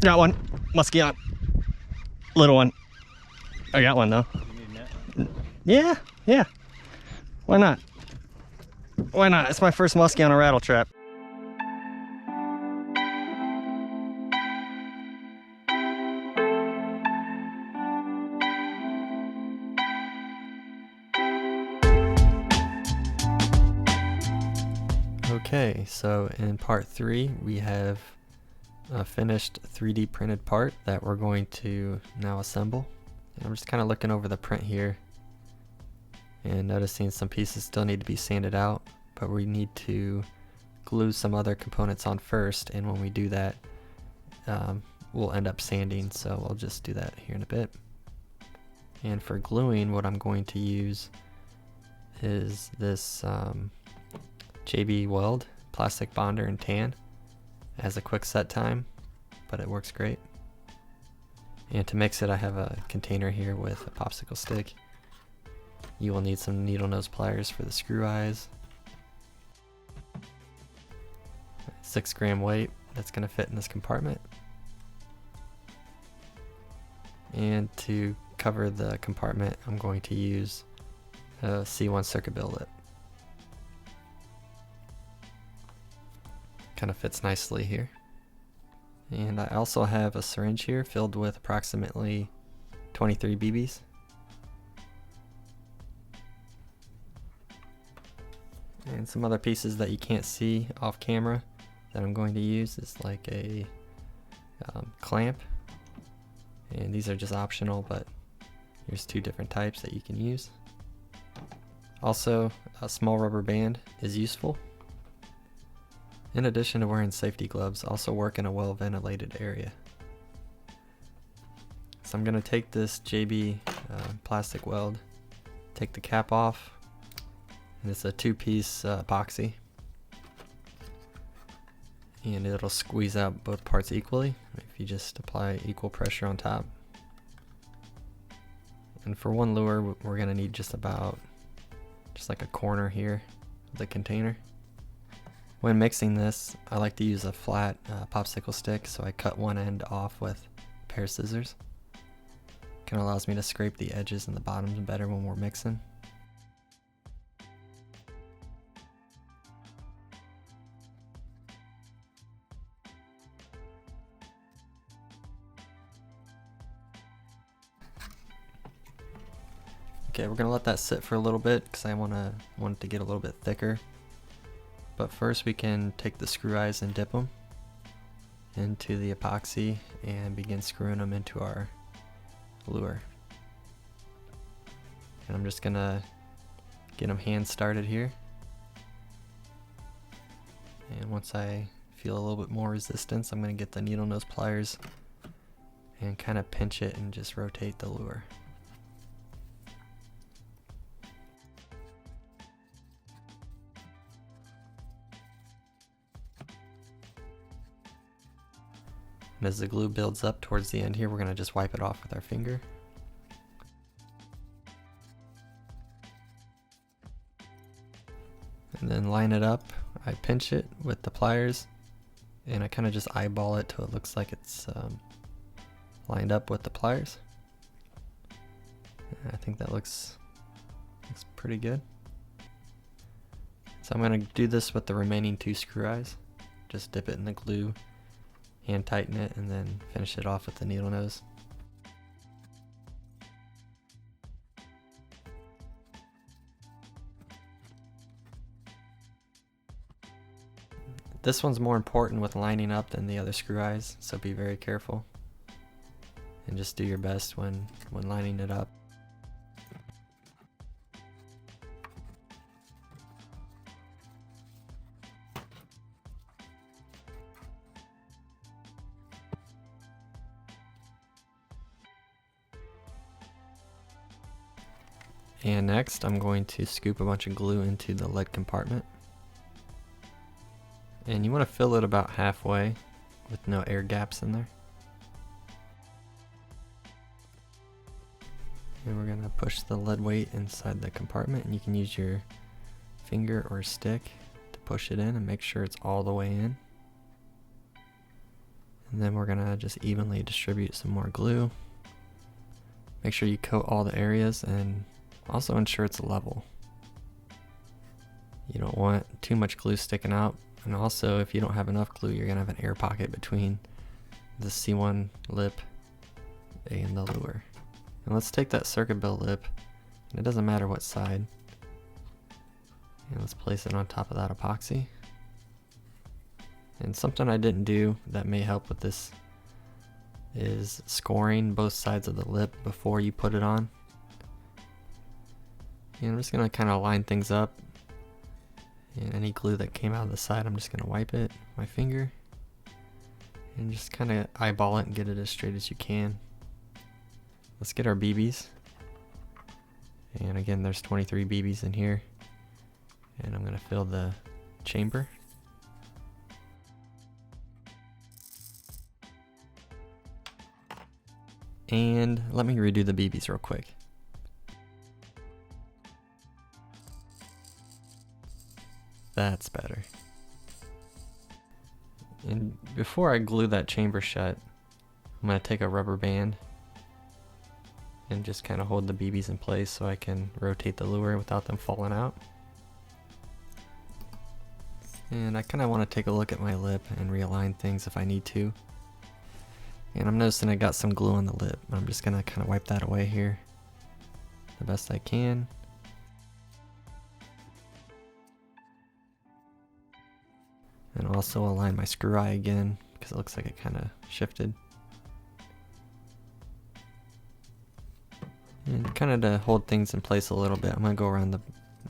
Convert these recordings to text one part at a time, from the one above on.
Got one. Muskie on. Little one. I got one though. You need net? Yeah, yeah. Why not? Why not? It's my first muskie on a rattle trap. Okay, so in part 3 we have a finished 3D printed part that we're going to now assemble. And I'm just kind of looking over the print here and noticing some pieces still need to be sanded out, but we need to glue some other components on first, and when we do that we'll end up sanding, so we'll just do that here in a bit. And for gluing, what I'm going to use is this JB Weld plastic bonder in tan. It has a quick set time, but it works great. And to mix it, I have a container here with a popsicle stick. You will need some needle nose pliers for the screw eyes. 6 gram weight that's going to fit in this compartment. And to cover the compartment, I'm going to use a C1 circuit billet. Kind of fits nicely here. And I also have a syringe here filled with approximately 23 BBs. And some other pieces that you can't see off camera that I'm going to use is like a clamp. And these are just optional, but here's 2 different types that you can use. Also, a small rubber band is useful. In addition to wearing safety gloves, also work in a well ventilated area. So I'm going to take this JB plastic weld, take the cap off, and it's a 2-piece epoxy. And it'll squeeze out both parts equally if you just apply equal pressure on top. And for one lure, we're going to need just like a corner here of the container. When mixing this, I like to use a flat popsicle stick, so I cut one end off with a pair of scissors. Kind of allows me to scrape the edges and the bottoms better when we're mixing. Okay, we're gonna let that sit for a little bit because I want it to get a little bit thicker. But first we can take the screw eyes and dip them into the epoxy and begin screwing them into our lure. And I'm just gonna get them hand started here. And once I feel a little bit more resistance, I'm gonna get the needle nose pliers and kind of pinch it and just rotate the lure. And as the glue builds up towards the end here, we're going to just wipe it off with our finger. And then line it up. I pinch it with the pliers and I kind of just eyeball it till it looks like it's lined up with the pliers. And I think that looks pretty good. So I'm going to do this with the remaining 2 screw eyes. Just dip it in the glue, hand tighten it, and then finish it off with the needle nose. This one's more important with lining up than the other screw eyes, so be very careful and just do your best when lining it up. And next I'm going to scoop a bunch of glue into the lead compartment. And you want to fill it about halfway with no air gaps in there. And we're going to push the lead weight inside the compartment, and you can use your finger or stick to push it in and make sure it's all the way in. And then we're gonna just evenly distribute some more glue. Make sure you coat all the areas and also ensure it's level. You don't want too much glue sticking out, and also if you don't have enough glue, you're gonna have an air pocket between the C1 lip and the lure. And let's take that circuit bill lip, and it doesn't matter what side, and let's place it on top of that epoxy. And something I didn't do that may help with this is scoring both sides of the lip before you put it on. And I'm just gonna kind of line things up. And any glue that came out of the side, I'm just gonna wipe it with my finger and just kind of eyeball it and get it as straight as you can. Let's get our BBs. And again, there's 23 BBs in here. And I'm gonna fill the chamber. And let me redo the BBs real quick. That's better. And before I glue that chamber shut, I'm going to take a rubber band and just kind of hold the BBs in place so I can rotate the lure without them falling out. And I kind of want to take a look at my lip and realign things if I need to. And I'm noticing I got some glue on the lip. I'm just going to kind of wipe that away here the best I can. And also align my screw eye again because it looks like it kind of shifted. And kind of to hold things in place a little bit, I'm going to go around the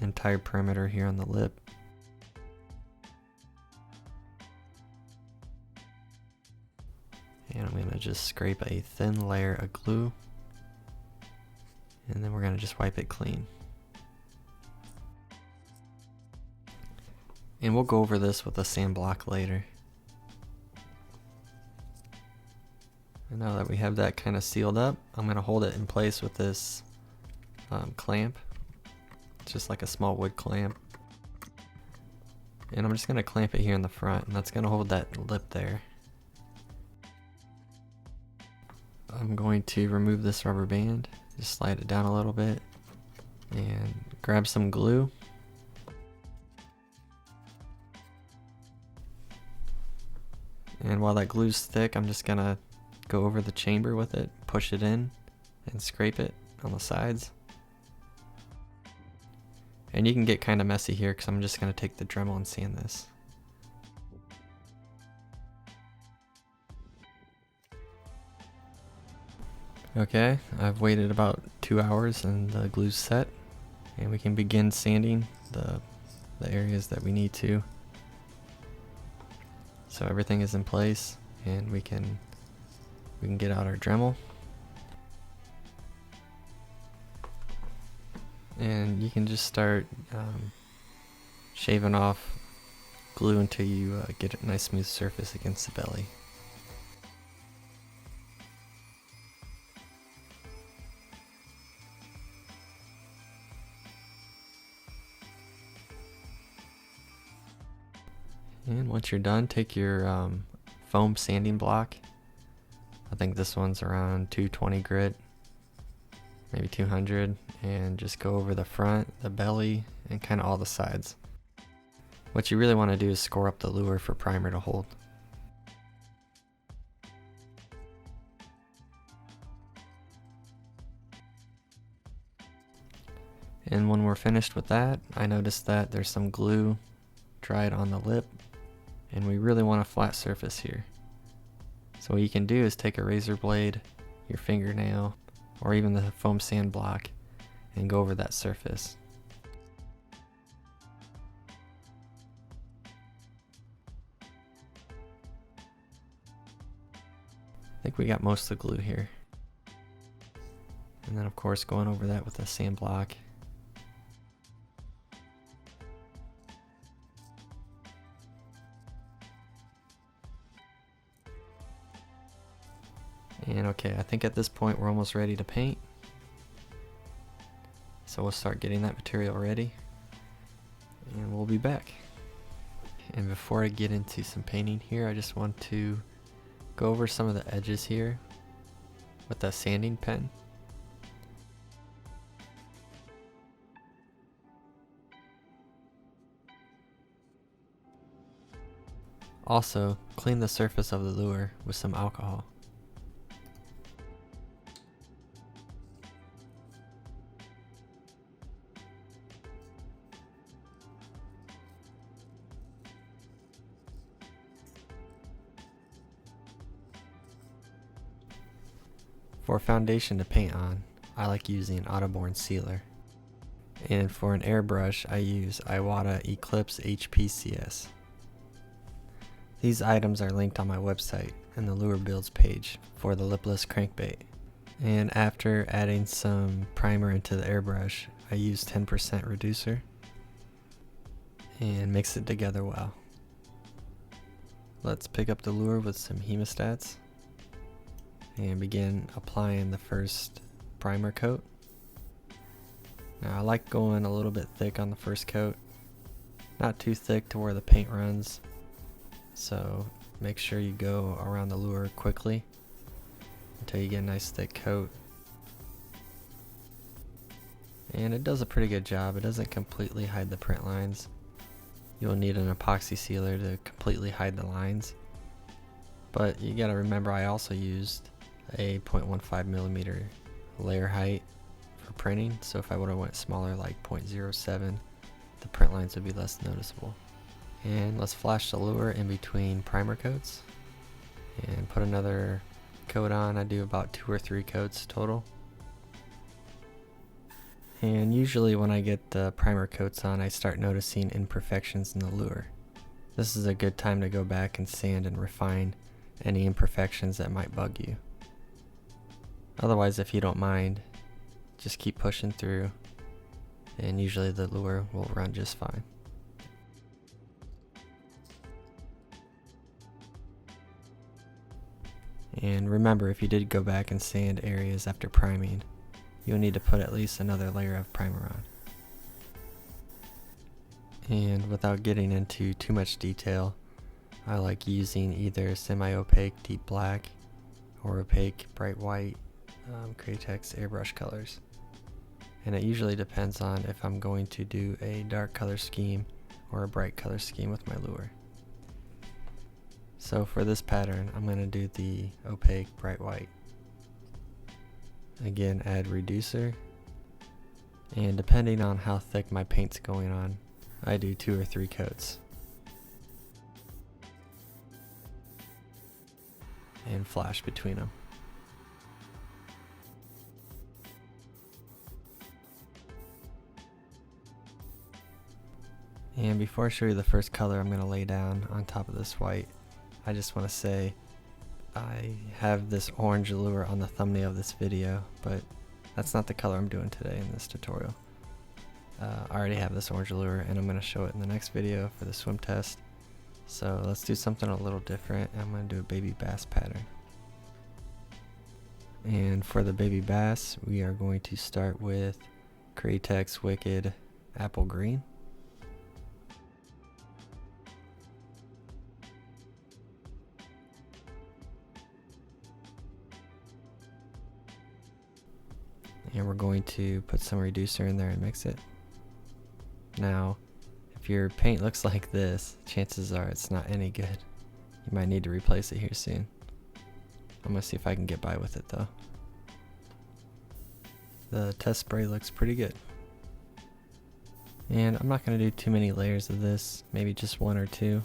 entire perimeter here on the lip. And I'm going to just scrape a thin layer of glue. And then we're going to just wipe it clean. And we'll go over this with a sand block later. And now that we have that kind of sealed up, I'm going to hold it in place with this clamp. It's just like a small wood clamp. And I'm just going to clamp it here in the front, and that's going to hold that lip there. I'm going to remove this rubber band, just slide it down a little bit, and grab some glue. And while that glue's thick, I'm just gonna go over the chamber with it, push it in, and scrape it on the sides. And you can get kind of messy here because I'm just gonna take the Dremel and sand this. Okay, I've waited about 2 hours and the glue's set, and we can begin sanding the areas that we need to. So everything is in place, and we can get out our Dremel. And you can just start shaving off glue until you get a nice smooth surface against the belly. And once you're done, take your foam sanding block. I think this one's around 220 grit, maybe 200, and just go over the front, the belly, and kind of all the sides. What you really want to do is score up the lure for primer to hold. And when we're finished with that, I noticed that there's some glue dried on the lip. And we really want a flat surface here. So what you can do is take a razor blade, your fingernail, or even the foam sand block, and go over that surface. I think we got most of the glue here. And then of course going over that with a sand block. And okay, I think at this point we're almost ready to paint. So we'll start getting that material ready, and we'll be back. And before I get into some painting here, I just want to go over some of the edges here with a sanding pen. Also, clean the surface of the lure with some alcohol. For foundation to paint on, I like using Autoborn Sealer. And for an airbrush, I use Iwata Eclipse HPCS. These items are linked on my website in the lure builds page for the Lipless crankbait. And after adding some primer into the airbrush, I use 10% reducer and mix it together well. Let's pick up the lure with some hemostats and begin applying the first primer coat. Now I like going a little bit thick on the first coat, not too thick to where the paint runs, so make sure you go around the lure quickly until you get a nice thick coat. And it does a pretty good job. It doesn't completely hide the print lines. You'll need an epoxy sealer to completely hide the lines, but you gotta remember I also used a 0.15mm layer height for printing, so if I would have went smaller like 0.07, the print lines would be less noticeable. And let's flash the lure in between primer coats and put another coat on. I do about 2 or 3 coats total. And usually when I get the primer coats on, I start noticing imperfections in the lure. This is a good time to go back and sand and refine any imperfections that might bug you. Otherwise, if you don't mind, just keep pushing through and usually the lure will run just fine. And remember, if you did go back and sand areas after priming, you'll need to put at least another layer of primer on. And without getting into too much detail, I like using either semi-opaque deep black or opaque bright white Kratex airbrush colors. And it usually depends on if I'm going to do a dark color scheme or a bright color scheme with my lure. So for this pattern, I'm going to do the opaque bright white. Again, add reducer, and depending on how thick my paint's going on, I do 2 or 3 coats. And flash between them. And before I show you the first color I'm going to lay down on top of this white, I just want to say I have this orange lure on the thumbnail of this video, but that's not the color I'm doing today in this tutorial. I already have this orange lure and I'm going to show it in the next video for the swim test. So let's do something a little different. I'm going to do a baby bass pattern. And for the baby bass, we are going to start with Kratex Wicked Apple Green. And we're going to put some reducer in there and mix it. Now, if your paint looks like this, chances are it's not any good. You might need to replace it here soon. I'm going to see if I can get by with it though. The test spray looks pretty good. And I'm not going to do too many layers of this, maybe just 1 or 2.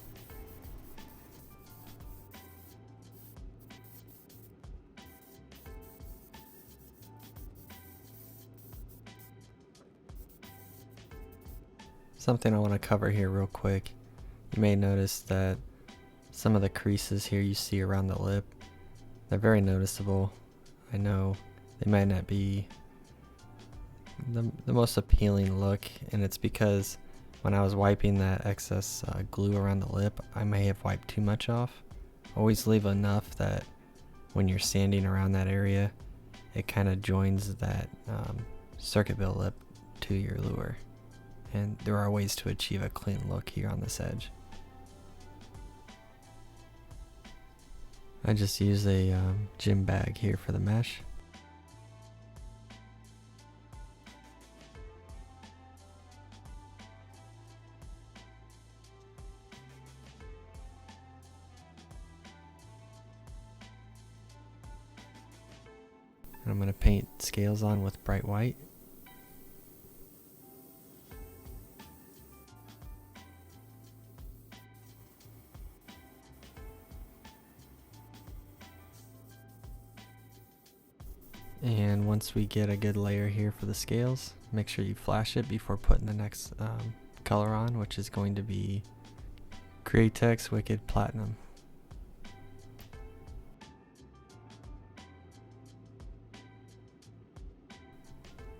Something I want to cover here real quick. You may notice that some of the creases here you see around the lip, they're very noticeable. I know they might not be the most appealing look, and it's because when I was wiping that excess glue around the lip, I may have wiped too much off. Always leave enough that when you're sanding around that area, it kind of joins that circuit bill lip to your lure. And there are ways to achieve a clean look here on this edge. I just use a gym bag here for the mesh. I'm going to paint scales on with bright white. And once we get a good layer here for the scales, make sure you flash it before putting the next color on, which is going to be Createx Wicked Platinum.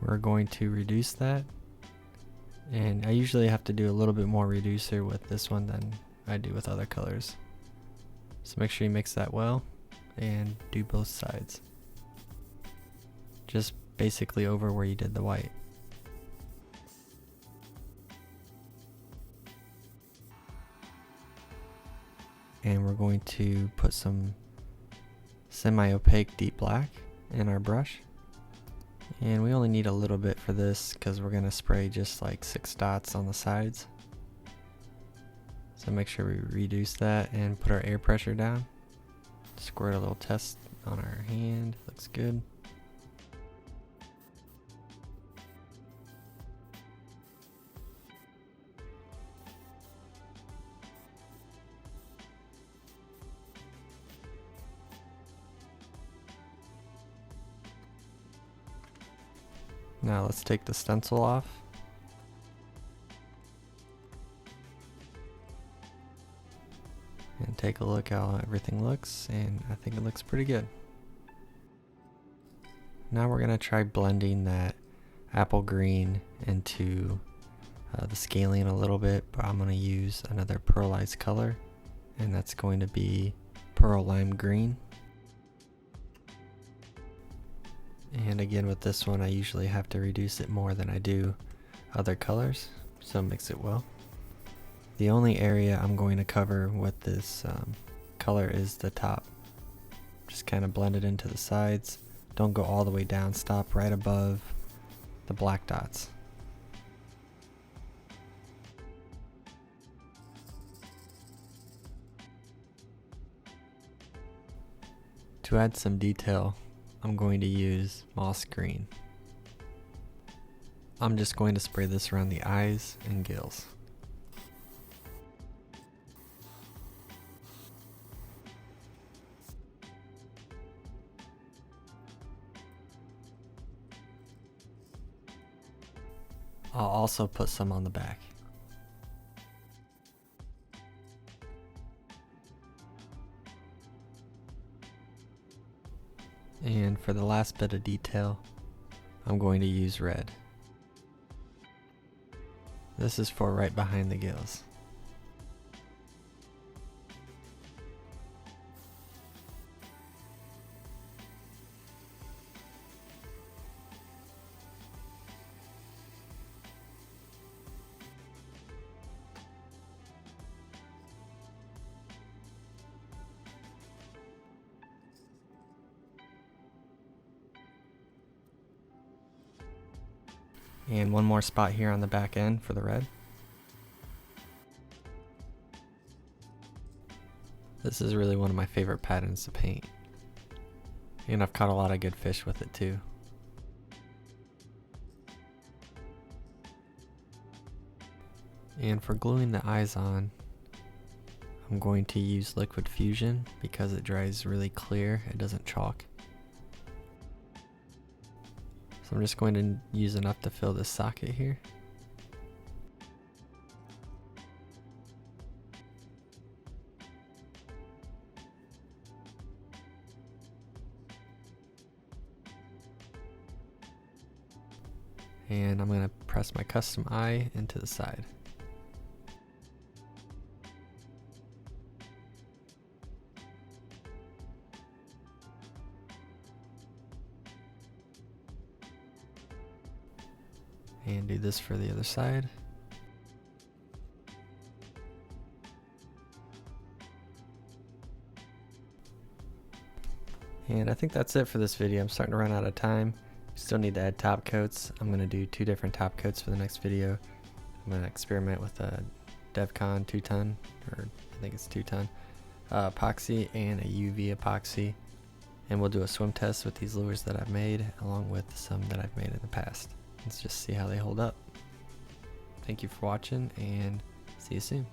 We're going to reduce that, and I usually have to do a little bit more reducer with this one than I do with other colors. So make sure you mix that well and do both sides. Just basically over where you did the white. And we're going to put some semi-opaque deep black in our brush. And we only need a little bit for this because we're going to spray just like 6 dots on the sides. So make sure we reduce that and put our air pressure down. Squirt a little test on our hand, looks good. Now let's take the stencil off. And take a look how everything looks, and I think it looks pretty good. Now we're going to try blending that apple green into the scaling a little bit, but I'm going to use another pearlized color, and that's going to be Pearl Lime Green. And again with this one I usually have to reduce it more than I do other colors, so mix it well. The only area I'm going to cover with this color is the top. Just kind of blend it into the sides. Don't go all the way down, stop right above the black dots. To add some detail, I'm going to use moss green. I'm just going to spray this around the eyes and gills. I'll also put some on the back. And for the last bit of detail, I'm going to use red. This is for right behind the gills. And one more spot here on the back end for the red. This is really one of my favorite patterns to paint. And I've caught a lot of good fish with it too. And for gluing the eyes on, I'm going to use Liquid Fusion because it dries really clear, it doesn't chalk. So I'm just going to use enough to fill this socket here. And I'm going to press my custom eye into the side. And do this for the other side. And I think that's it for this video. I'm starting to run out of time. Still need to add top coats. I'm going to do 2 different top coats for the next video. I'm going to experiment with a DevCon 2-ton, or I think it's 2-ton, epoxy and a UV epoxy. And we'll do a swim test with these lures that I've made, along with some that I've made in the past. Let's just see how they hold up. Thank you for watching, and see you soon.